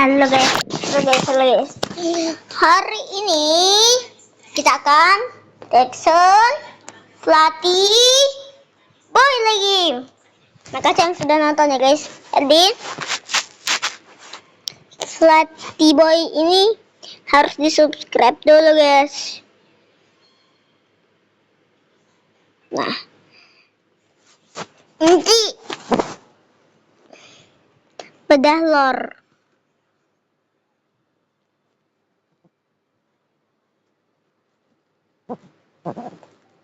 Halo guys. Hari ini kita akan reaction Fluffy Boy lagi. Makasih yang sudah nonton ya guys. Jadi Fluffy Boy ini harus di subscribe dulu guys. Nah, nanti bedah lor.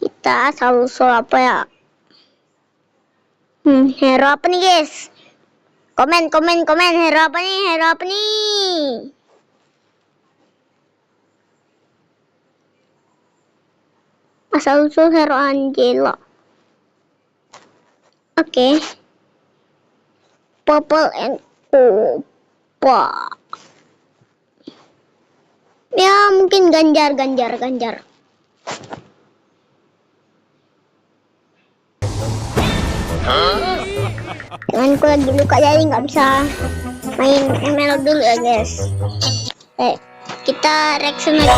Kita asal usul apa ya? Hero apa nih guys? Komen hero apa nih? Asal usul hero Angela. Oke. Purple and Opa. Ya mungkin Ganjar. Tanganku lagi luka jadi nggak bisa main ML dulu ya guys. Kita reaction lagi.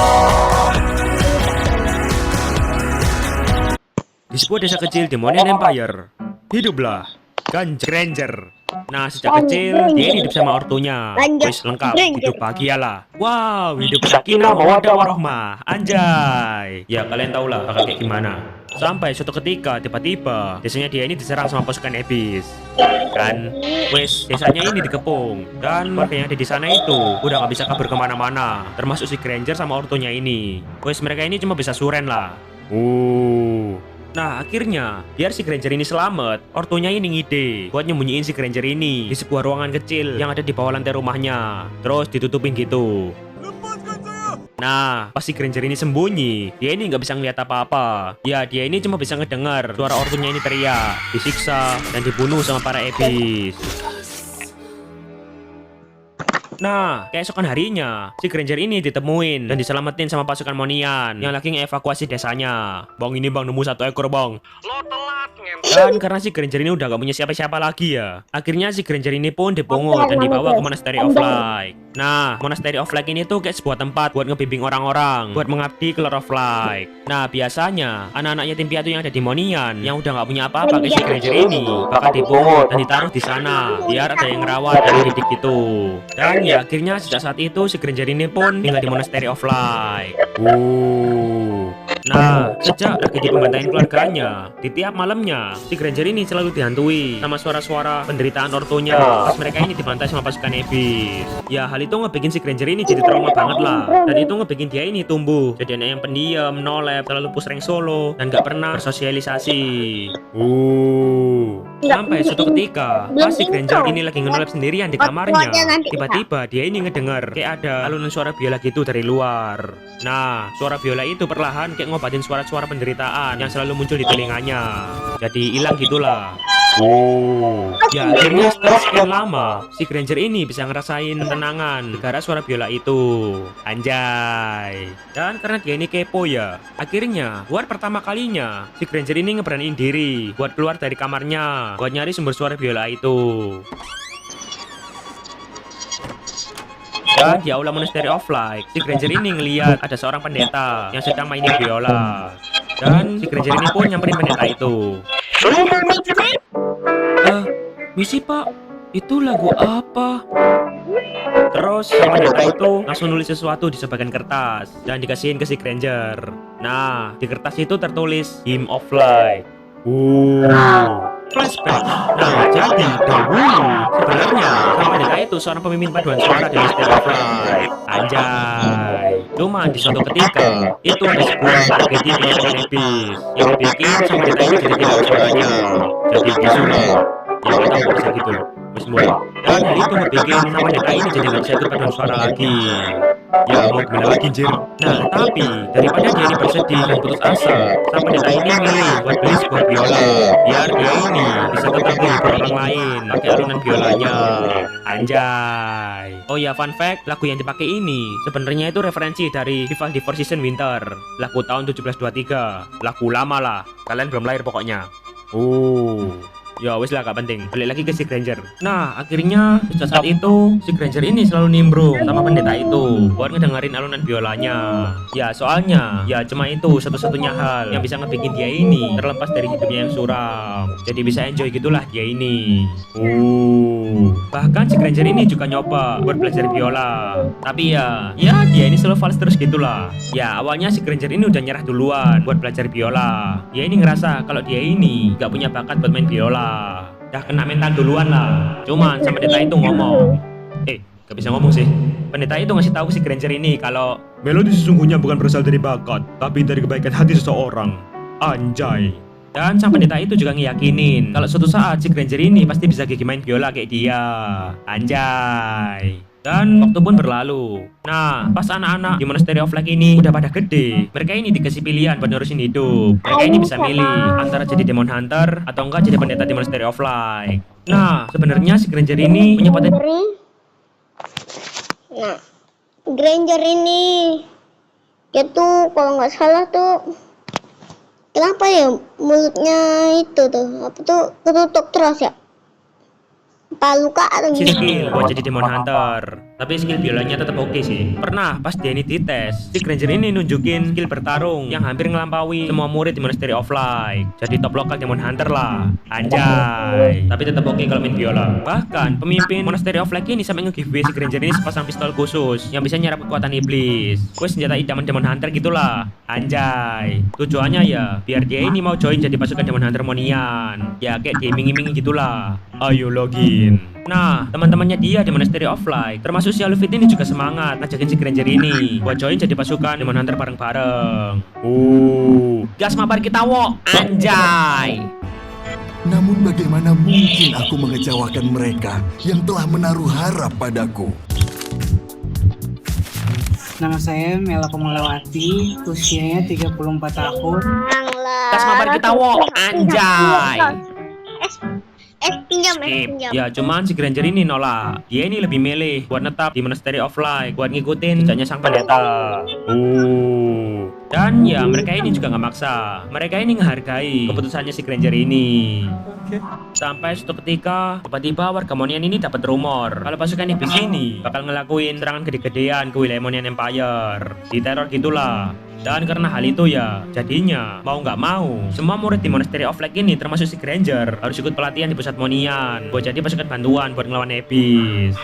Di sebuah desa kecil di Demonian Empire, hiduplah Granger. Nah, sejak kecil dia hidup sama ortunya. Wis lengkap, hidup bahagialah. Wow, hidup sakinah mawaddah warahmah. Anjay. Ya kalian tau lah bakal kayak gimana. Sampai suatu ketika tiba-tiba desanya dia ini diserang sama pasukan iblis. Kan, wis desanya ini dikepung dan warga yang ada di sana itu udah gak bisa kabur kemana-mana. Termasuk si Granger sama ortunya ini. Wis mereka ini cuma bisa suren lah. Nah akhirnya biar si Granger ini selamat, ortunya ini ngide buat nyembunyiin si Granger ini di sebuah ruangan kecil yang ada di bawah lantai rumahnya. Terus ditutupin gitu. Nah pas si Granger ini sembunyi, dia ini nggak bisa ngeliat apa-apa. Ya dia ini cuma bisa ngedengar suara ortunya ini teriak, disiksa dan dibunuh sama para iblis. Nah, keesokan harinya, si Granger ini ditemuin dan diselamatin sama pasukan Monian yang lagi ngevakuasi desanya. Bang, ini bang nemu satu ekor bang. Lo telat Dan karena si Granger ini udah gak punya siapa-siapa lagi ya, akhirnya si Granger ini pun dipungut dan dibawa ke Monastery of Light. Nah, Monastery of Light ini tuh kayak sebuah tempat buat ngebimbing orang-orang buat mengabdi ke Lord of Light. Nah, biasanya anak-anak yatim piatu yang ada di Monian yang udah gak punya apa-apa kayak si Granger ini bakal dipungut dan ditaruh di sana biar ada yang ngerawat dan didik gitu. Dan ya akhirnya sejak saat itu si Granger ini pun tinggal di Monastery of Light. Nah, sejak lagi di pembantaian keluarganya, di tiap malamnya si Granger ini selalu dihantui sama suara-suara penderitaan ortunya pas mereka ini dibantai sama pasukan iblis. Ya hal itu ngebikin si Granger ini jadi trauma banget lah. Dan itu ngebikin dia ini tumbuh jadi anak yang pendiam, nolep, selalu push rank solo dan gak pernah bersosialisasi. Sampai suatu ketika pas si Granger ini lagi nge-nolep sendirian di kamarnya, tiba-tiba dia ini ngedenger kayak ada alunan suara biola gitu dari luar. Nah, suara biola itu perlahan kayak ngobatin suara-suara penderitaan yang selalu muncul di telinganya. Jadi hilang gitulah. Ya akhirnya setelah sekian lama si Granger ini bisa ngerasain tenangan gara suara biola itu. Anjay. Dan karena dia ini kepo ya, akhirnya buat pertama kalinya si Granger ini ngeberaniin diri buat keluar dari kamarnya buat nyari sumber suara biola itu. Dan di aula Monastery of Light, si Granger ini ngeliat ada seorang pendeta yang sedang mainin biola. Dan si Granger ini pun nyamperin pendeta itu. Misi pak, itu lagu apa? Terus si pendeta itu langsung nulis sesuatu di sebagian kertas dan dikasihin ke si Granger. Nah, di kertas itu tertulis Hymn of Light. Flashback. Nah, jadi dahulu sebenarnya sang pendeta itu seorang pemimpin paduan suara di Monastery of Light. Anjay. Cuma di suatu ketika itu ada sebuah tragedi di pasukan iblis yang bikin sang pendeta ini jadi tidak suaranya. Jadi bisu lah. Ya gak tahu bisa gitu loh. Dan hal itu ngebikin sang pendeta ini jadi gak bisa ikut paduan suara lagi. Ya mau gimana lagi Jir. Nah tapi daripada dia ini bersedih dan putus asa, sang pendeta ini milih buat beli sebuah biola biar dia ini bisa tetap menghibur orang lain pakai alunan biolanya. Anjay. Oh ya, fun fact, lagu yang dipakai ini sebenarnya itu referensi dari Vivaldi Four Seasons Winter, lagu tahun 1723. Lagu lama lah, kalian belum lahir pokoknya. Ya wes lah, gak penting. Balik lagi ke si Granger. Nah, akhirnya sejak saat itu si Granger ini selalu nimbrung sama pendeta itu buat ngedengerin alunan biolanya. Ya soalnya ya cuma itu satu-satunya hal yang bisa ngebikin dia ini terlepas dari hidupnya yang suram. Jadi bisa enjoy gitulah dia ini. Bahkan si Granger ini juga nyoba buat belajar biola. Tapi ya dia ini selalu fals terus gitulah. Ya awalnya si Granger ini udah nyerah duluan buat belajar biola. Dia ini ngerasa kalau dia ini gak punya bakat buat main biola. Udah kena mental duluan lah. Cuman sama pendeta itu ngomong. Gak bisa ngomong sih. Pendeta itu ngasih tahu si Granger ini kalau melodi sesungguhnya bukan berasal dari bakat, tapi dari kebaikan hati seseorang. Anjay. Dan sang pendeta itu juga ngeyakinin kalau suatu saat si Granger ini pasti bisa gigi main biola kayak dia. Anjay. Dan waktu pun berlalu. Nah, pas anak-anak di Monastery of Light ini udah pada gede, mereka ini dikasih pilihan buat nerusin hidup. Mereka ini bisa milih antara jadi Demon Hunter atau enggak jadi pendeta di Monastery of Light. Nah, sebenarnya si Granger ini punya potensi. Nah, Granger ini dia tuh kalau nggak salah tuh kenapa ya mulutnya itu tuh apa tuh ketutup terus ya? Apa luka atau Skill buat jadi Demon Hunter. Tapi skill biolanya tetap oke sih. Pernah pas dia ini dites, si Granger ini nunjukin skill bertarung yang hampir ngelampaui semua murid di Monastery of Light. Jadi top lokal Demon Hunter lah. Anjay. Tapi tetap oke kalau main biola. Bahkan pemimpin Monastery of Light ini sampai nge-giveaway si Granger ini sepasang pistol khusus yang bisa nyerap kekuatan iblis. Wes senjata idaman Demon Hunter gitulah. Anjay. Tujuannya ya biar dia ini mau join jadi pasukan Demon Hunter Monian. Ya kayak diiming-imingi gitulah. Ayo login. Nah, teman-temannya dia di Monastery of Light, termasuk si Alufit ini juga semangat ngajakin si Granger ini buat join jadi pasukan Demon Hunter bareng-bareng. Gas mabar kita wo, anjay. Namun bagaimana mungkin aku mengecewakan mereka yang telah menaruh harap padaku? Nama saya Mela Pemelawati, usianya 34 tahun. Gas mabar kita wo, anjay. Pinjam. Ya cuman si Granger ini nolak. Dia ini lebih milih buat netap di Monastery of Light buat ngikutin jejaknya sang pendeta. Dan ya mereka ini juga nggak maksa. Mereka ini ngehargai keputusannya si Granger ini. Sampai suatu ketika tiba-tiba warga Monian ini dapat rumor kalau pasukan iblis ini bakal ngelakuin serangan gede-gedean ke wilayah Monian Empire. Diteror gitulah. Dan karena hal itu ya, jadinya mau nggak mau, semua murid di Monastery of Light ini termasuk si Granger harus ikut pelatihan di pusat Monian buat jadi pasukan bantuan buat ngelawan Abyss.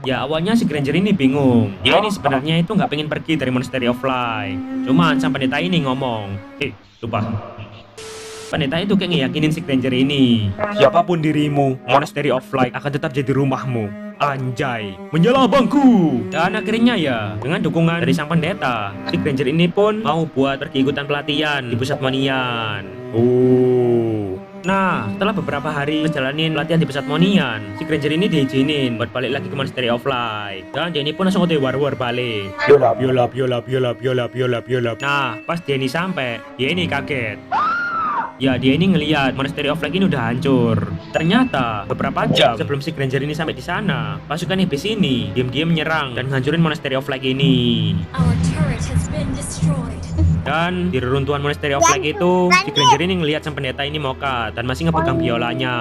Ya awalnya si Granger ini bingung. Dia ini sebenarnya itu nggak pengen pergi dari Monastery of Light. Cuman sang pendeta ini ngomong, lupa. Pendeta itu kayak ngeyakinin si Granger ini, siapapun dirimu, Monastery of Light akan tetap jadi rumahmu. Anjay, menyala bangku. Dan akhirnya ya, dengan dukungan dari sang pendeta, si Granger ini pun mau buat pergi ikutan pelatihan di pusat Monian. Nah, setelah beberapa hari menjalani pelatihan di pusat Monian, si Granger ini diizinin buat balik lagi ke Monastery of Light. Dan dia ini pun langsung udah war-war balik. Biola. Nah, pas dia ini sampai, dia ini kaget. Ya dia ini ngelihat Monastery of Light ini udah hancur. Ternyata beberapa jam sebelum si Granger ini sampai di sana, pasukan iblis ini diam-diam menyerang dan ngancurin Monastery of Light ini. Dan di reruntuhan Monastery of Light itu, si Granger ini ngelihat sang pendeta ini mokat dan masih ngepegang biolanya.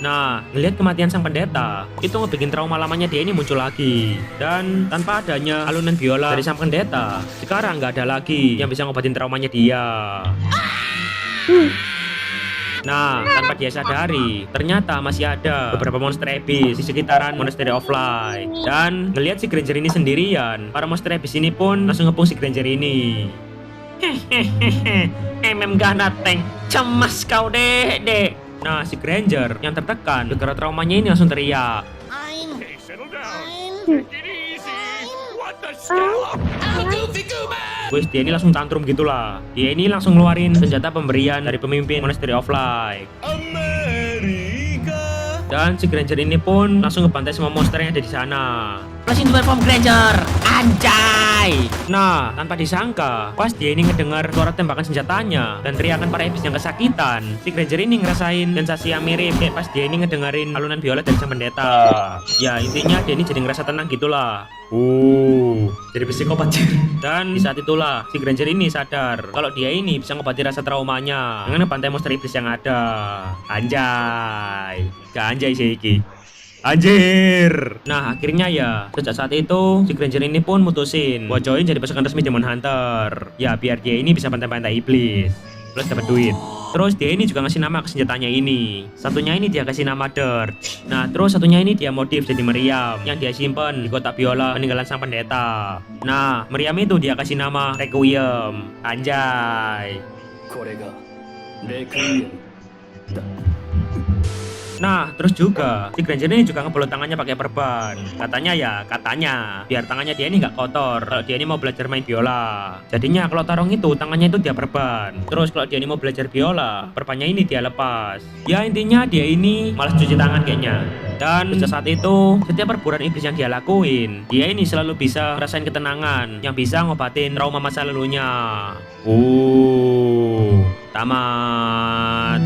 Nah, ngelihat kematian sang pendeta, itu ngebikin trauma lamanya dia ini muncul lagi. Dan tanpa adanya alunan biola dari sang pendeta, sekarang nggak ada lagi yang bisa ngobatin traumanya dia. Nah, tanpa dia sadari, ternyata masih ada beberapa monster abyss di sekitaran Monastery of Light. Dan ngelihat si Granger ini sendirian, para monster abyss ini pun langsung ngepung si Granger ini. Ganateng, cemas kau dek. Nah, si Granger yang tertekan gara-gara traumanya ini langsung teriak. Wes dia ini langsung tantrum gitulah. Dia ini langsung ngeluarin senjata pemberian dari pemimpin Monastery of Light. Dan si Granger ini pun langsung ngebantai semua monster yang ada di sana. Flashing to perform Granger, anjay. Nah, tanpa disangka, pas dia ini ngedengar suara tembakan senjatanya dan teriakan para iblis yang kesakitan, si Granger ini ngerasain sensasi yang mirip kayak pas dia ini ngedengerin alunan biola dari sang pendeta. Ya intinya dia ini jadi ngerasa tenang gitulah. jadi psikopat. Dan di saat itulah si Granger ini sadar kalau dia ini bisa ngobati rasa traumanya dengan bantai monster iblis yang ada. Anjay, gak anjay sih iki. Anjir. Nah akhirnya ya sejak saat itu si Granger ini pun mutusin buat join jadi pasukan resmi Demon Hunter. Ya biar dia ini bisa bantai-bantai iblis plus dapat duit. Terus dia ini juga ngasih nama ke senjatanya ini. Satunya ini dia kasih nama Dirt. Nah terus satunya ini dia modif jadi meriam yang dia simpen di kotak biola peninggalan sang pendeta. Nah meriam itu dia kasih nama Requiem. Anjay. Nah, terus juga si Granger ini juga ngebelut tangannya pakai perban. Katanya biar tangannya dia ini nggak kotor kalau dia ini mau belajar main biola. Jadinya kalau tarung itu tangannya itu dia perban. Terus kalau dia ini mau belajar biola, perbannya ini dia lepas. Ya intinya dia ini malas cuci tangan kayaknya. Dan sejak saat itu, setiap perburuan iblis yang dia lakuin, dia ini selalu bisa ngerasain ketenangan yang bisa ngobatin trauma masa lalunya. Tamat.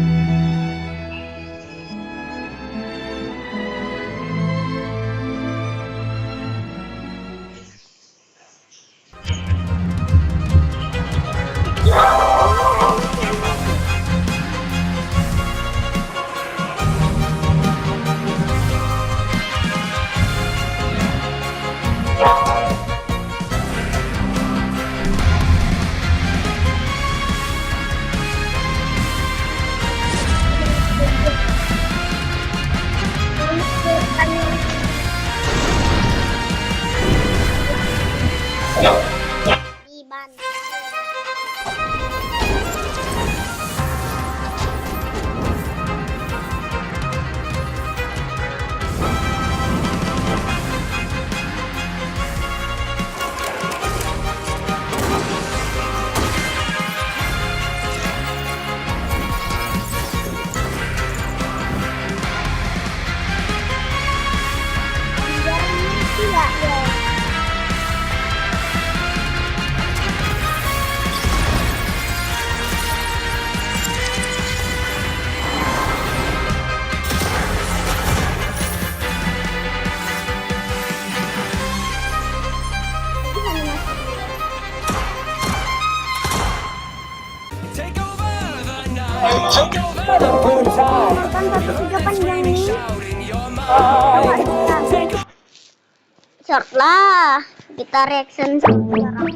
Short lah, kita reaction sekarang.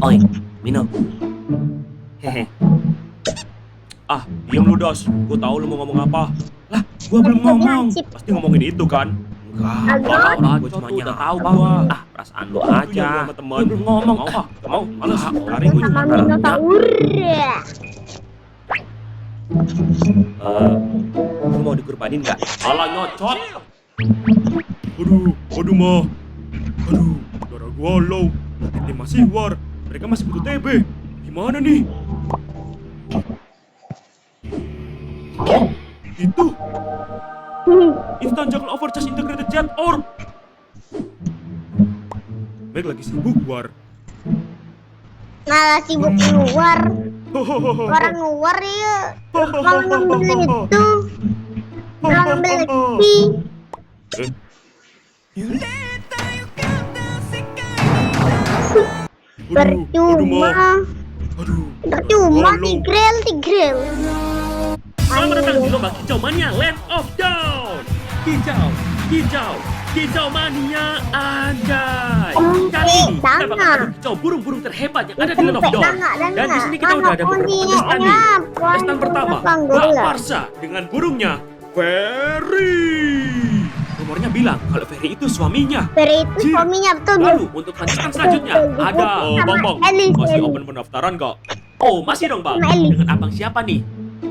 Oi, Mino. Hehe. Ah, diam lu, Dos. Gua tahu lu mau ngomong apa. Lah, gua belum ngomong. Pasti ngomongin itu kan? Enggak, gua cuma udah tahu gua. Ah, perasaan lu aja. Sama temen. Belum ngomong. Mau, males. Hari gua cuma Minotaur. Lu mau dikurbanin nggak? Alah nyocot. Aduh mah. Aduh, darah gua low. Tim masih war. Mereka masih butuh TB. Gimana nih? Oh, itu. Instant Jungle Overcharge Integrated Jet Orb. Meg lagi sibuk war. Malah sibuk keluar. Orang luar ya. Mau ngambil itu. Mau ngambil lagi. Percuma. Percuma Tigreal. Selamat datang di lomba Kicau Mania Land of Dawn. Kicau Mania anjay. Kali ini kita bakal adu kicau burung-burung terhebat yang ada di Land of Dawn. Dan di sini kita udah ada beberapa kontestan nih. Kontestan pertama, Mbak Parsa dengan burungnya Ferry. Rumornya bilang kalau Ferry itu suaminya. Ferry itu suaminya, betul. Lalu untuk kontestan selanjutnya ada Bang. Masih open pendaftaran kok? Oh masih dong Bang. Dengan abang siapa nih?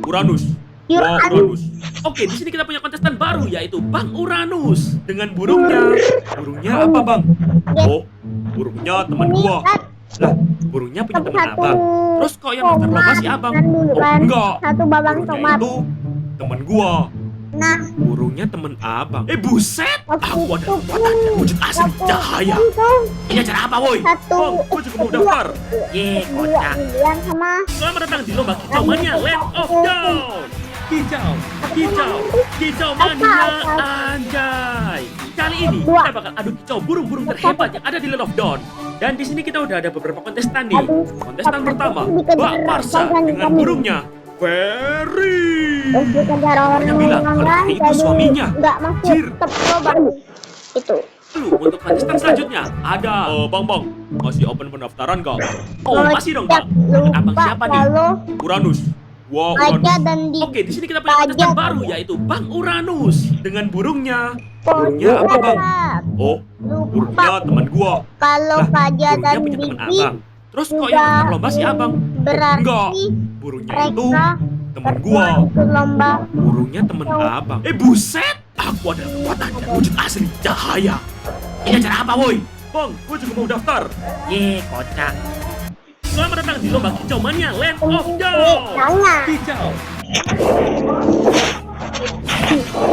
Uranus. Uranus. Oke, di sini kita punya kontestan baru yaitu Bang Uranus dengan burungnya. Burungnya apa, Bang? Oh, burungnya teman gua. Lah, burungnya punya teman abang. Terus kok yang daftar lomba si abang? Oh, enggak. Satu babang burungnya tomat. itu teman gua. Nah, burungnya teman abang. Buset. Aku ada kekuatan dan wujud asli cahaya. Ini acara apa, woi? Bang, gua juga mau daftar. Ye, kocak. Sama Selamat datang di lomba Kicau Mania Land of Dawn. Kicau Mania anjay. Kali kali ini kita bakal adu kicau burung-burung terhebat yang ada di Land of Dawn. Dan di sini kita udah ada beberapa kontestan nih. Kontestan pertama, Mbak Marsha dengan burungnya Ferry. Terus dikejar Dia bilang kalau orang Ferry itu suaminya. nggak masuk Jir. tetap coba itu. Lalu untuk kontestan selanjutnya ada Bang, masih open pendaftaran kak? Oh masih dong kak. Abang siapa nih? Uranus. Wow, Baja Uranus. dan di Oke, di sini kita punya kontestan Baja. baru yaitu Bang Uranus dengan burungnya. Burungnya apa bang? Oh, burungnya lupa teman gua. kalau Lah, Fajar burungnya dan punya teman Bibi abang. Terus kok yang ikut lomba sih abang? berarti Enggak, burungnya itu mereka teman gua. ikut lomba. Burungnya teman abang. Buset! Aku adalah kekuatan dan wujud asli cahaya. Ini acara apa, woi? Bang, gue juga mau daftar. Ye, kocak. Selamat datang di lomba kicau mania Land of Dawn. Jangan. Kicau.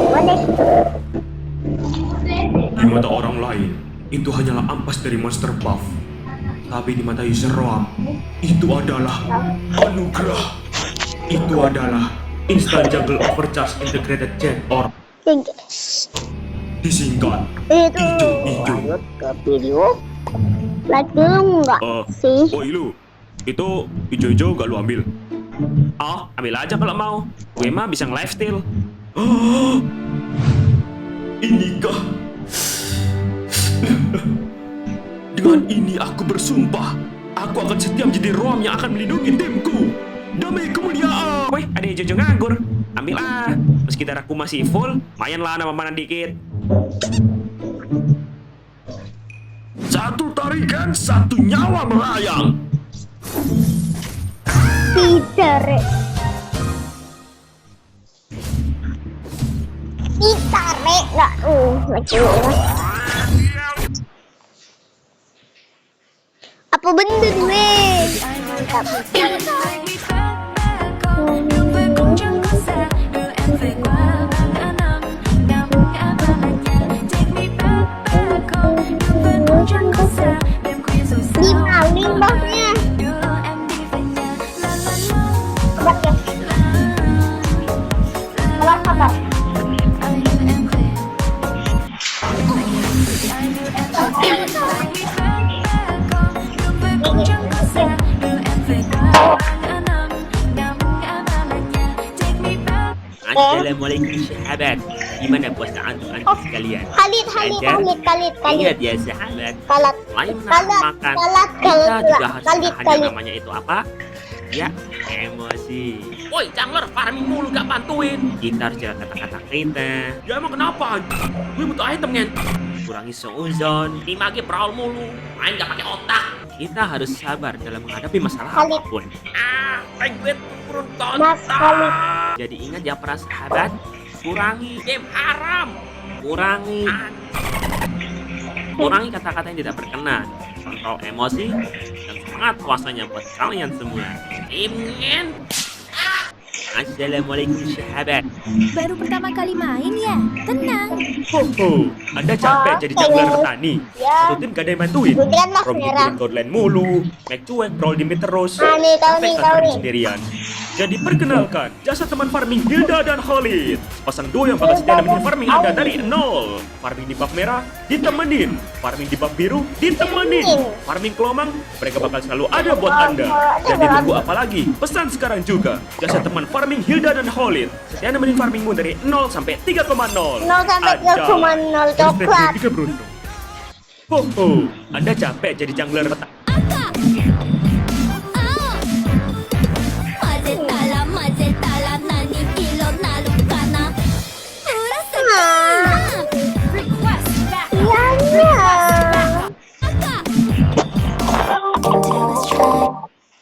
Boleh. Di mata orang lain, itu hanyalah ampas dari monster buff. Tapi di mata user ROM, itu adalah anugerah. Itu adalah Instant Jungle Overcharge Integrated Gen or disingkat Itu ijo-ijo. lanjut ke video. Like dulu nggak sih? Oh lu, itu hijau-hijau gak lu ambil? Oh, ambil aja kalau mau. Gue mah bisa nge-lifestyle. Oh, inikah? Dengan ini aku bersumpah, aku akan setia menjadi Rom yang akan melindungi timku. Demi kemuliaan. Weh, ada hijau-hijau nganggur. Ambil ah. Meski darahku masih full, lumayan lah nama mana dikit. Satu tarikan, satu nyawa melayang. Ditarik. Ditarik nggak? Lucu. Apa bener weh? Di maling bosnya. Buat ya. Keluar apa? Assalamualaikum sahabat. Gimana puasa antum sekalian? Khalid. Ingat ya sahabat. Kalat. Selain Kalat, makan, kalat, kita kalat, juga harus kalit, tahan kalit. yang namanya itu apa? Ya, emosi. Woi, Cangler, farming mulu gak bantuin. Kita harus jaga kata-kata kita. Ya emang kenapa? Gue butuh item kan. Kurangi seuzon, 5G brawl mulu, main gak pakai otak. Kita harus sabar dalam menghadapi masalah Khalid. apapun. Gue turun Mas Khalid. Jadi ingat ya para sahabat, kurangi game haram, kurangi kata-kata yang tidak berkenan, kontrol emosi, dan semangat puasanya buat kalian semua. Amin. Assalamualaikum sahabat. Baru pertama kali main ya? Tenang. Ho, Anda capek jadi jungler petani. Ya. Satu tim gak ada yang bantuin. Buntilan mas Rom merah. dikirim godline mulu, make cuek, brawl di mid terus. Ah, nih, tahu Sampai nih, kan tahu farming nih. sendirian. Jadi perkenalkan, jasa teman farming Hilda dan Khalid. Pasang duo yang bakal setia nemenin farming Anda dari nol. Farming di buff merah, ditemenin. Farming di buff biru, ditemenin. Farming kelomang, mereka bakal selalu ada buat Anda. Jadi tunggu apa lagi? Pesan sekarang juga. Jasa teman farming Hilda dan Khalid. Setia nemenin farmingmu dari 0 sampai 3,0. 0 sampai 3,0 coklat. Tiga beruntung. Anda capek jadi jungler petani.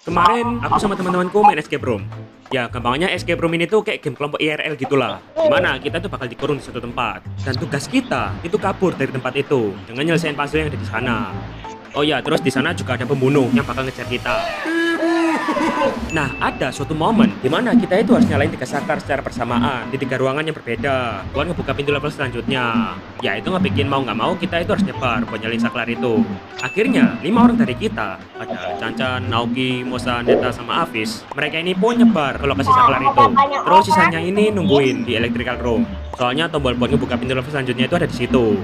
Kemarin aku sama teman-temanku main escape room. Ya, gampangnya escape room ini tuh kayak game kelompok IRL gitulah. Dimana kita tuh bakal dikurung di satu tempat. Dan tugas kita itu kabur dari tempat itu dengan nyelesain puzzle yang ada di sana. Oh ya, terus di sana juga ada pembunuh yang bakal ngejar kita. Nah, ada suatu momen di mana kita itu harus nyalain 3 saklar secara bersamaan di 3 ruangan yang berbeda buat ngebuka pintu level selanjutnya. Ya, itu ngebikin mau nggak mau kita itu harus nyebar buat nyalain saklar itu. Akhirnya, 5 orang dari kita, ada Cancan, Naoki, Mosa, Neta, sama Afis, mereka ini pun nyebar ke lokasi saklar itu. Terus sisanya ini nungguin di electrical room. Soalnya tombol buat ngebuka pintu level selanjutnya itu ada di situ.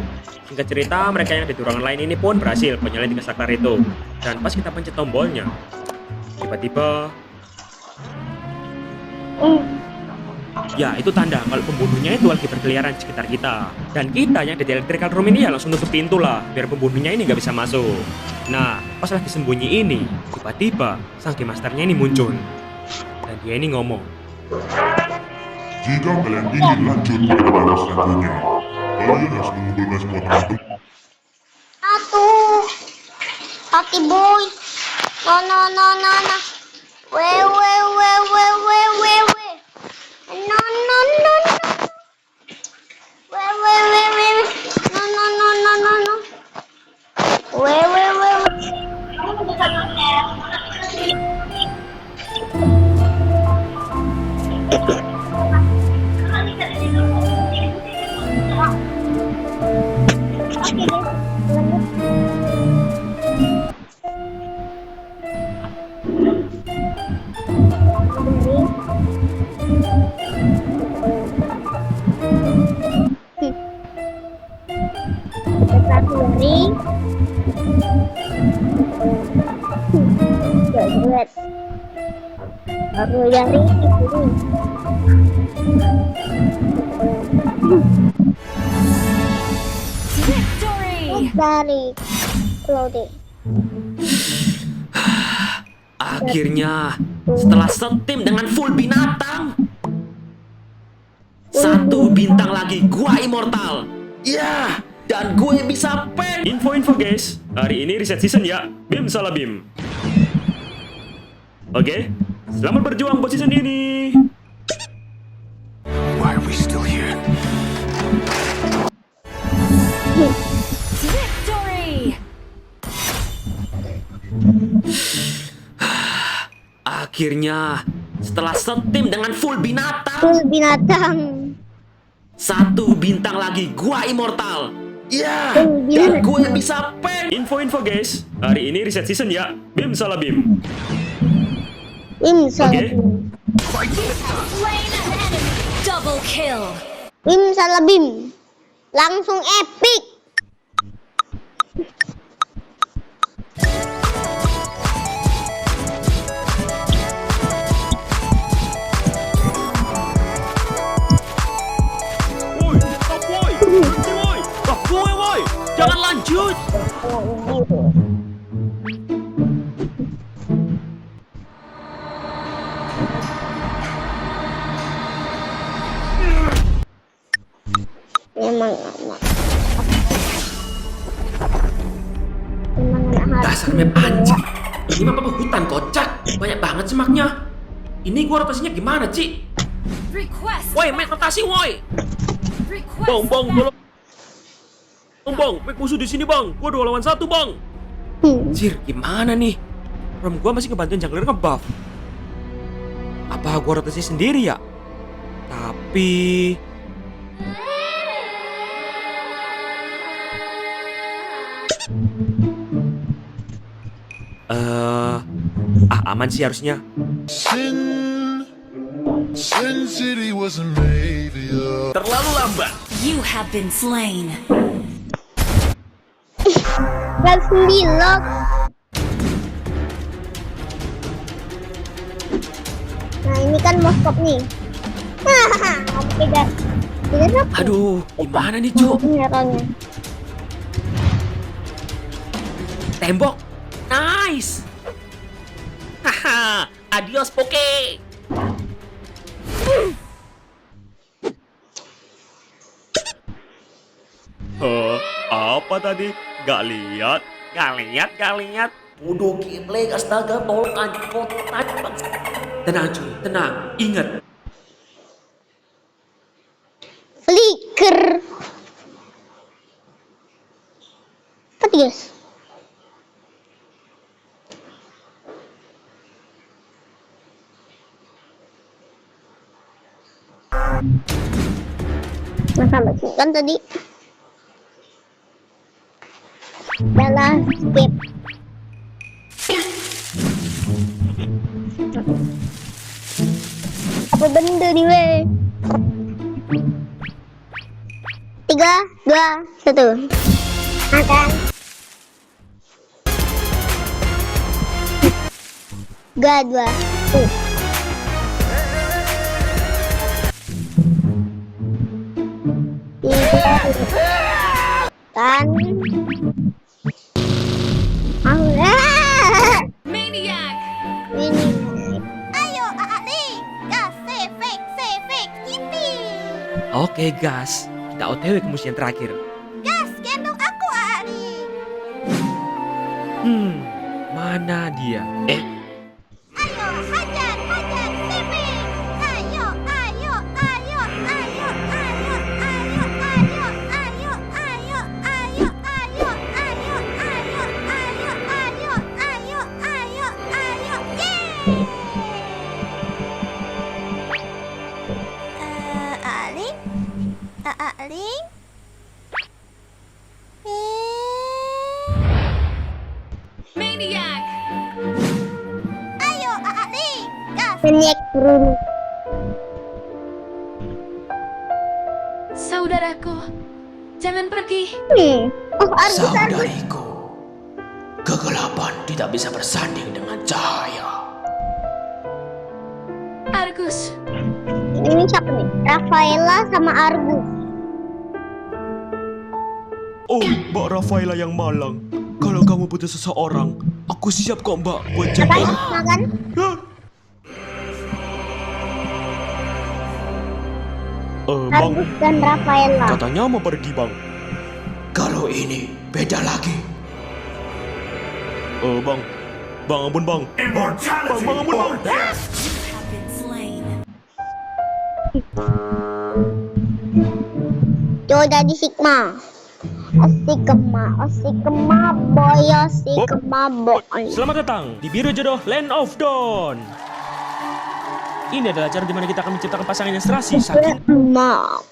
Singkat cerita, mereka yang ada di ruangan lain ini pun berhasil buat nyalain 3 saklar itu. Dan pas kita pencet tombolnya, tiba-tiba ya, itu tanda kalau pembunuhnya itu lagi berkeliaran di sekitar kita. Dan kita yang ada di electrical room ini ya langsung tutup pintu lah, biar pembunuhnya ini nggak bisa masuk. Nah, pas lagi sembunyi ini, tiba-tiba sang game masternya ini muncul. Dan dia ini ngomong, Jika kalian ingin lanjut pada babak selanjutnya, kalian harus mengumpulkan semua teman-teman. Atuh. Hati boy. No. Weh. No. Weh. No. Weh. Baru dari ini. Victory! Dari loading. akhirnya setelah setim dengan full binatang, 1 bintang lagi, gua immortal. Ya, dan gue bisa pen. Info guys, hari ini reset season ya. Bim salah bim. Oke, selamat berjuang buat season ini. Why are we still here? Victory! Akhirnya setelah setim dengan full binatang, Full binatang. 1 bintang lagi, gua immortal. Ya, dan gue bisa pen. Info guys, hari ini reset season ya. Bim salah bim. Salah. Double kill! Salah bim. Langsung epic. Woi, jangan lanjut. Emang anak. Emang anak. Dasar map anjing. Ini map apa hutan kocak? Banyak banget semaknya. Ini gua rotasinya gimana, Ci? Request! Woi, main rotasi, woi. Request! Bang, tolong. Bang, main musuh di sini, Bang. Gua 2 lawan 1, Bang. Anjir, gimana nih? Rom gua masih ngebantuin jungler ngebuff. Apa gua rotasi sendiri ya? Tapi aman sih harusnya. Sin City wasn't made for you. Terlalu lambat. You have been slain. Langsung di lock. Nah ini kan moskop nih. Oke guys. Tidak. Aduh, gimana nih, Cuk? Nyerangnya. Tembok. Nice. Haha, adios Poke. Apa tadi? Gak lihat. Bodoh gameplay, astaga, tolong anjing prototype. Tenang cuy, tenang. Ingat. Flicker. Apa guys? Sampai sini kan tadi. Udah skip. Apa benda nih weh? 3, 2, 1. Makan. Gak 2. Kan. Maniac! Ini. Ayo, Ali. Gas, sefek, yippee. Oke, gas. Kita OTW ke musim yang terakhir. Gas, gendong aku, Ali. Mana dia? Ayo, hajar, sefek. Ayo, ayo, ayo, ayo, ayo, ayo, ayo, ayo, ayo, ayo, ayo, ayo, ayo, ayo, ayo, ayo, ayo, ayo, yeay. Ali? Ali? Maniac! Ayo, Ali. Gas. Maniac Bruno. Saudaraku, jangan pergi. Oh, Argus. Saudariku, kegelapan tidak bisa bersanding dengan cahaya. Argus, Ini siapa nih? Rafaela sama Argus. Oh, Mbak Rafaela yang malang. Kalau kamu butuh seseorang, aku siap kok, Mbak, buat Makan, jaga. makan. Bang, Argus dan Rafaela. katanya mau pergi, Bang. Kalau ini beda lagi. Bang. Bang, ampun, Bang. Bang, ampun, Bang. have been slain. Coba dari Sigma. Osikema boy, Osikema boy. Selamat datang di Biru Jodoh Land of Dawn. Ini adalah cara di mana kita akan menciptakan pasangan yang serasi, sakinah, Maaf.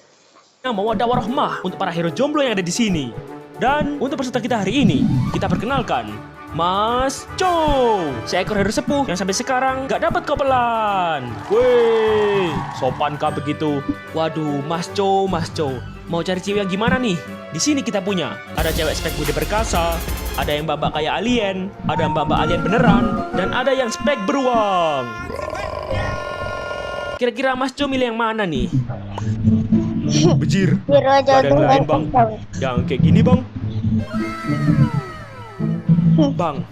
mawaddah warahmah untuk para hero jomblo yang ada di sini. Dan untuk peserta kita hari ini, kita perkenalkan Mas Chow, seekor hero sepuh yang sampai sekarang gak dapat kopelan. Wih, sopan kah begitu? Waduh, Mas Chow, mau cari cewek yang gimana nih? Di sini kita punya, ada cewek spek budi perkasa, ada yang babak kayak alien, ada yang babak alien beneran, dan ada yang spek beruang. Kira-kira Mas Chow milih yang mana nih? Bejir. Biru Gak ada yang jodoh lain, dan Bang. kacau. Yang kayak gini, Bang. Bang,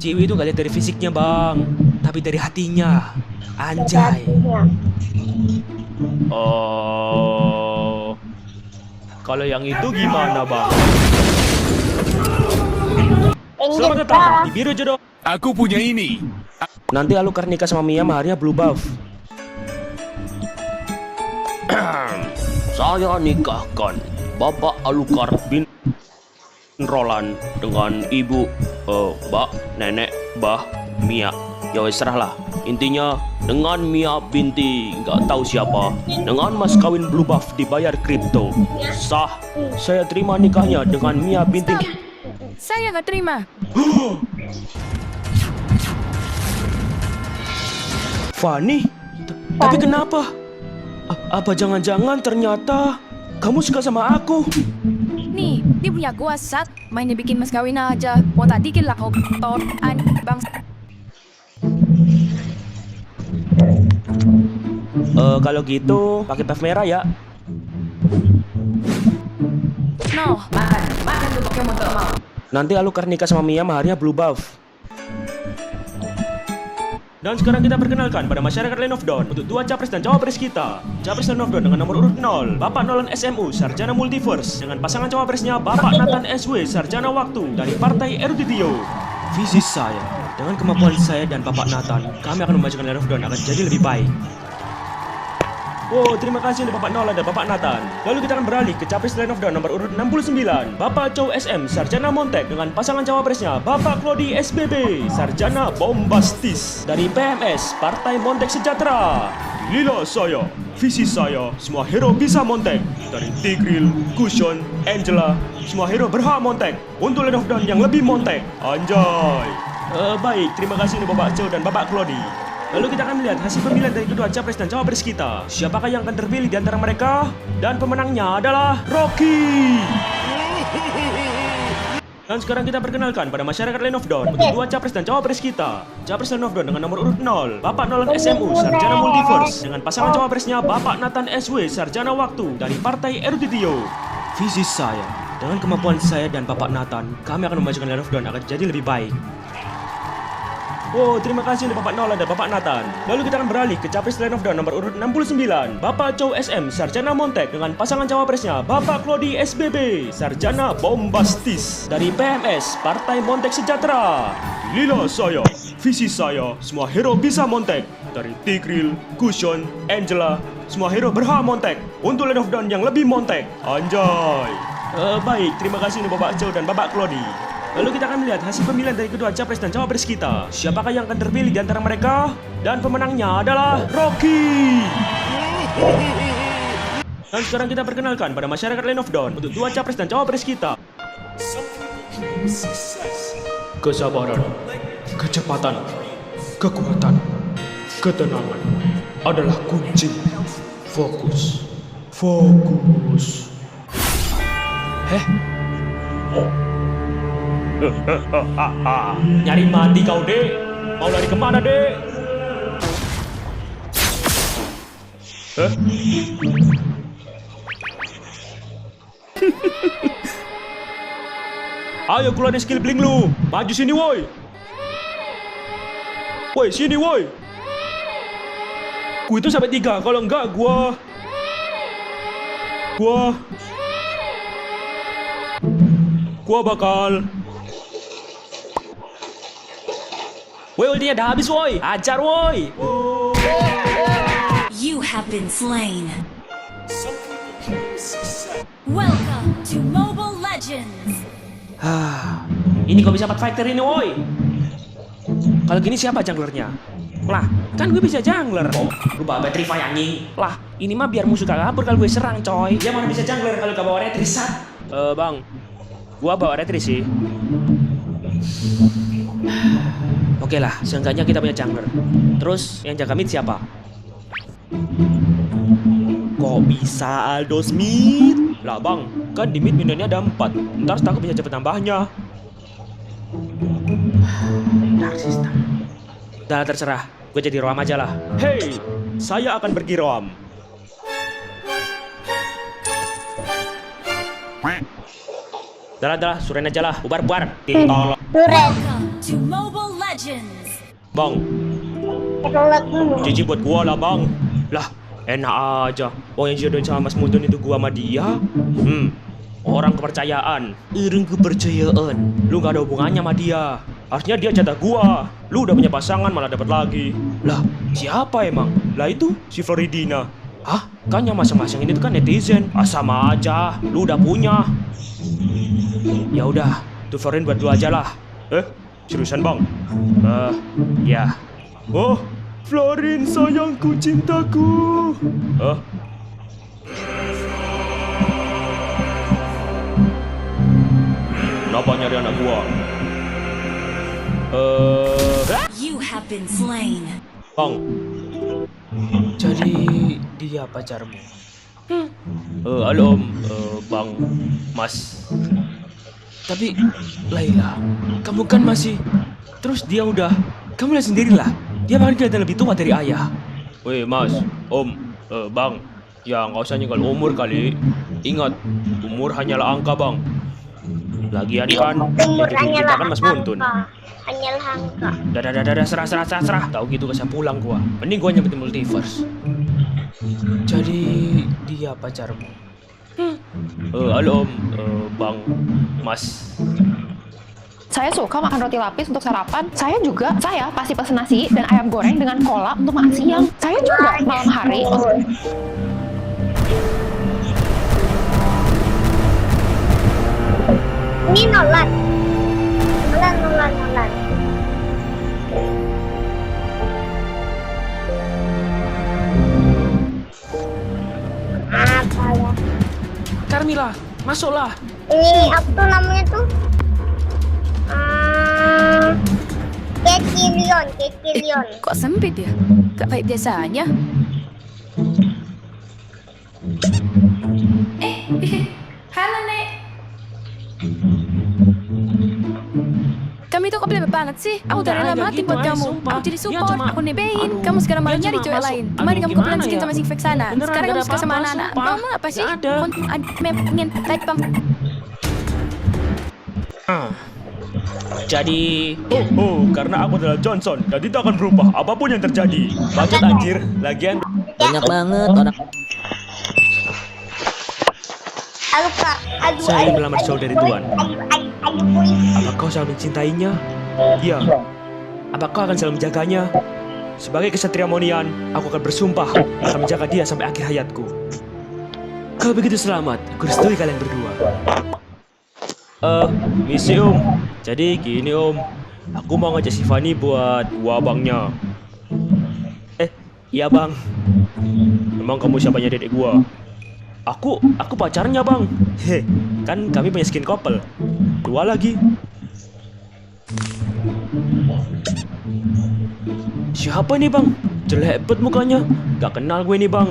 cewek itu gak lihat dari fisiknya, Bang, tapi dari hatinya. Anjay. Oh. Kalau yang itu gimana, Bang? Selamat datang di Biru Jodoh. Aku punya ini. Nanti Alukar nikah sama Mia, maharnya blue buff. Saya nikahkan Bapak Alukar bin Roland dengan Ibu Mbak Nenek Mbah Mia. Ya wes serahlah. Intinya dengan Mia binti nggak tahu siapa dengan mas kawin blue buff dibayar kripto. Sah. Saya terima nikahnya dengan Mia binti. Saya nggak terima. Fanny? Tapi kenapa? Apa jangan-jangan ternyata kamu suka sama aku? Nih, dia punya gua sat, mainnya bikin mas kawin aja. Mau tak dikit lah kau an bang. Kalau gitu pakai puff merah ya. No, makan tuh pakai motor mau. Nanti Alukar nikah sama Mia, maharnya blue buff. Dan sekarang kita perkenalkan pada masyarakat Land of Dawn untuk dua capres dan cawapres kita. Capres Land of Dawn dengan nomor urut 0, Bapak Nolan SMU, Sarjana Multiverse, dengan pasangan cawapresnya Bapak Nathan SW, Sarjana Waktu dari Partai Eruditio. Visi saya, dengan kemampuan saya dan Bapak Nathan, kami akan memajukan Land of Dawn akan jadi lebih baik. Wow, terima kasih untuk Bapak Nolan dan Bapak Nathan. Lalu kita akan beralih ke capres Land of Dawn nomor urut 69, Bapak Chow SM, Sarjana Montek, dengan pasangan cawapresnya Bapak Clody SBB, Sarjana Bombastis dari PMS, Partai Montek Sejahtera. Inilah saya, visi saya, semua hero bisa montek. Dari Tigreal, Cushion, Angela, semua hero berhak montek untuk Land of Dawn yang lebih montek. Anjay. Baik, terima kasih untuk Bapak Joe dan Bapak Claudi. Lalu kita akan melihat hasil pemilihan dari kedua capres dan cawapres kita. Siapakah yang akan terpilih di antara mereka? Dan pemenangnya adalah Rocky. Dan sekarang kita perkenalkan pada masyarakat Land of Dawn untuk dua capres dan cawapres kita. Capres Land of Dawn dengan nomor urut 0, Bapak Nolan SMU, Sarjana Multiverse. Dengan pasangan cawapresnya Bapak Nathan SW, Sarjana Waktu dari Partai Eruditio. Visi saya, dengan kemampuan saya dan Bapak Nathan, kami akan memajukan Land of Dawn agar jadi lebih baik. Oh, terima kasih untuk Bapak Nolan dan Bapak Nathan. Lalu kita akan beralih ke capres Land of Dawn nomor urut 69, Bapak Chow SM, Sarjana Montek, dengan pasangan cawapresnya Bapak Claudi SBB, Sarjana Bombastis dari PMS, Partai Montek Sejahtera. Inilah saya, visi saya, semua hero bisa montek. Dari Tigreal, Cushion, Angela, semua hero berhak montek untuk Land of Dawn yang lebih montek. Anjay. Baik, terima kasih untuk Bapak Chow dan Bapak Claudi. Lalu kita akan melihat hasil pemilihan dari kedua capres dan cawapres kita. Siapakah yang akan terpilih di antara mereka? Dan pemenangnya adalah Rocky. Dan sekarang kita perkenalkan pada masyarakat Land of Dawn untuk dua capres dan cawapres kita. Kesabaran, kecepatan, kekuatan, ketenangan adalah kunci. Fokus, fokus. Nyari mati kau, Dek. Mau lari kemana, Dek? Ayo keluarin skill bling lu. Maju sini, woi. Woi, sini, woi. Ku itu sampai 3. Kalau enggak, gua bakal. Woi, ultinya dah habis, woi. Ajar, woi. You have been slain. Welcome to Mobile Legends. Ini kok bisa 4 fighter ini, woi. Kalau gini siapa junglernya? Lah, kan gue bisa jungler. Lu bawa Petrify anjing. Lah, ini mah biar musuh gak kabur kalau gue serang, coy. Dia mana bisa jungler kalau gak bawa Retris, Sat? Bang. Gua bawa Retris sih. Oke lah, seenggaknya kita punya jungler. Terus yang jaga mid siapa? Kok bisa Aldo Smith? Lah bang, kan di mid minionnya ada 4. Ntar aku bisa cepet nambahnya. Dark system. Udah terserah, gue jadi Roam aja lah. Hey, saya akan pergi Roam. Dah, suren aja lah, bubar. Tolong. Welcome to Mobile Legends. Bang, jijik buat gua lah bang. Lah, enak aja. Oh yang jodohin sama Mas Mudun itu gua sama dia. Orang kepercayaan. Orang kepercayaan. Lu gak ada hubungannya sama dia. Harusnya dia jatah gua. Lu udah punya pasangan malah dapat lagi. Lah, siapa emang? Lah itu si Floridina. Hah? Kan yang masing-masing ini tuh kan netizen. Sama aja. Lu udah punya. Ya udah, tuh Florin buat lu aja lah. Seriusan bang? Ya. Oh, Florin sayangku, cintaku. Kenapa nyari anak gua? You have been slain. Bang, jadi dia pacarmu? Halo om, bang, mas. Tapi, Laila, kamu kan masih. Terus dia udah. Kamu lihat sendirilah. Dia bahkan kelihatan lebih tua dari ayah. Weh mas, om, bang. Ya nggak usah nyenggol umur kali. Ingat, umur hanyalah angka bang. Lagian kan, Umur yang kita kan Mas Muntun. Hanyalah angka. Dah, serah. Tahu gitu gak usah pulang gua. Mending gua nyampetin multiverse. Jadi dia pacarmu? Halo om, bang, mas. Saya suka makan roti lapis untuk sarapan. Saya pasti pesen nasi dan ayam goreng dengan kolak untuk makan siang. Saya juga malam hari. Ini Nolan. Carmilla, masuklah. Ini apa tuh namanya tuh? Kekilion. Kok sempit ya? Gak kayak biasanya. Halo, Nek. Kamu itu kok bebek banget sih? Aku udah rela mati buat kamu. Aku jadi support, aku nebein. Kamu sekarang malah nyari cewek lain. Kemarin kamu kebetulan skin sama si Fek sana. Sekarang kamu suka sama anak-anak. Kamu apa sih? Pengen type pam. Jadi, karena aku adalah Johnson, dan tidak akan berubah apapun yang terjadi. Bacot anjir, lagian Banyak banget orang. Halo Kak. saya ingin melamar saudari Tuan. Apakah kau selalu mencintainya? Iya. Apakah akan selalu menjaganya? Sebagai kesatria Monian, aku akan bersumpah akan menjaga dia sampai akhir hayatku. Kalau begitu selamat, aku restui kalian berdua. Misi Jadi gini aku mau ngajak si Fanny buat abangnya. Iya bang. Emang kamu siapanya dedek gua? Aku pacarnya bang. Kan kami punya skin couple. 2 lagi. Siapa nih bang? Jelek bet mukanya. Gak kenal gue nih bang.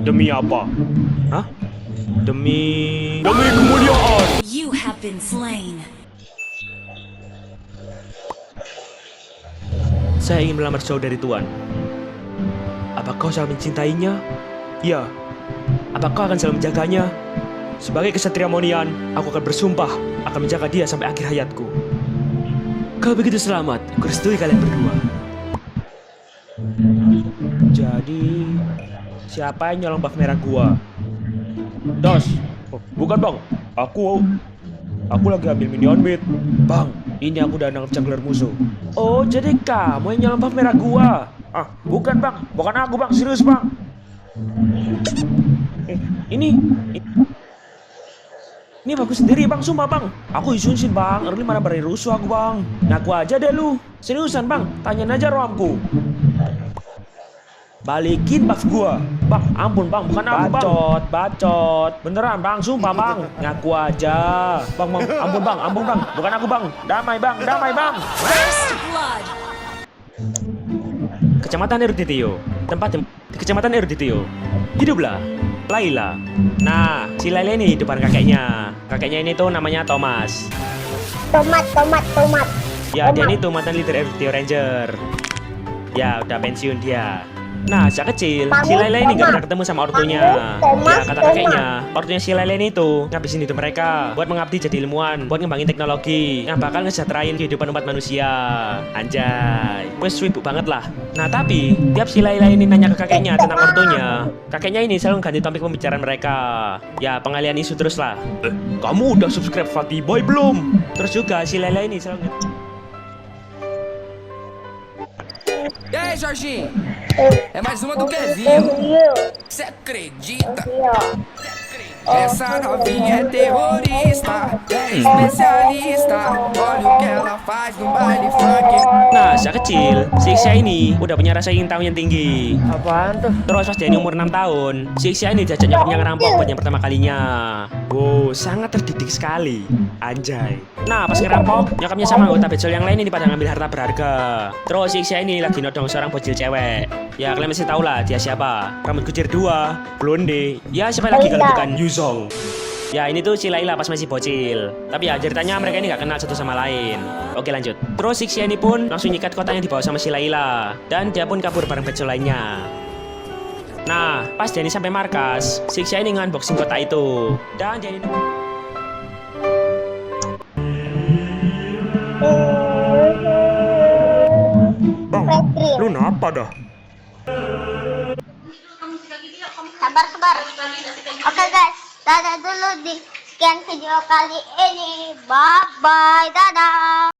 Demi apa? Hah? Demi kemuliaan. You have been slain. Saya ingin melamar saudari Tuan. Apakah kau selalu mencintainya? Iya. Apakah akan selalu menjaganya? Sebagai kesatria Monian, aku akan bersumpah akan menjaga dia sampai akhir hayatku. Kalau begitu selamat, aku restui kalian berdua. Jadi, siapa yang nyolong buff merah gua? Dos. Bukan bang. Aku lagi ambil minion beat. Bang, ini aku udah nangkep jungler musuh. Oh, jadi kamu yang nyolong buff merah gua? Bukan bang. Bukan aku bang. Serius bang. Ini bagus sendiri bang, sumpah bang. Aku isunsin bang, early mana beri rusuh aku bang. Ngaku aja deh lu. Seriusan bang, tanyain aja roamku. Balikin buff gua. Bang, ampun bang, bukan aku bang. Bacot. Beneran bang, sumpah bang. Ngaku aja. Bang, ampun bang, bukan aku bang. Damai bang. First blood. Kecamatan Eruditio. Tempat di Kecamatan Eruditio. Hiduplah Laila. Nah, si Laila ini di depan kakeknya. Kakeknya ini tuh namanya Thomas. Tomat. Ya, dia ini tuh mantan leader Eruditio Ranger. Ya, udah pensiun dia. Nah, sejak kecil, si Laila ini gak pernah ketemu sama ortunya. Ya, kata kakeknya, ortunya si Laila ini tuh ngabisin hidup mereka buat mengabdi jadi ilmuwan, buat ngembangin teknologi yang bakal ngesejahterain kehidupan umat manusia. Anjay, wes sibuk banget lah. Nah, tapi tiap si Laila ini nanya ke kakeknya tentang ortunya, kakeknya ini selalu ganti topik pembicaraan mereka. Ya, pengalian isu terus lah. Kamu udah subscribe Fatty Boy belum? Terus juga si Laila ini selalu E aí, Jorginho? É mais uma do Kevinho. Você acredita? Essa novinha é terrorista, é especialista. Olha o que ela faz no baile funk. Nah, sejak kecil, si Ixia ini udah punya rasa ingin tahu yang tinggi. Apaan tuh? Terus pas dia umur 6 tahun, si Ixia ini diajak nyokapnya ngerampok buat yang pertama kalinya. Wow, sangat terdidik sekali. Anjay. Nah, pas ngerampok, nyokapnya sama anggota bejol yang lain ini pada ngambil harta berharga. Terus si Ixia ini lagi nodong seorang bocil cewek. Ya, kalian masih tahu lah dia siapa. Rambut kucir 2, blonde. Ya, siapa lagi kalau bukan Yuzong. Ya, ini tuh si Laila pas masih bocil. Tapi ya ceritanya mereka ini gak kenal satu sama lain. Oke, lanjut. Terus si Ixia ini pun langsung nyikat kotak yang dibawa sama si Laila. Dan dia pun kabur bareng bejol lainnya. Nah, pas dia ini sampai markas, si Ixia ini nge-unboxing kotak itu. Dan dia ini... Bang, lu kenapa dah? Sabar. Oke guys, dadah dulu di sekian video kali ini. Bye bye, dadah.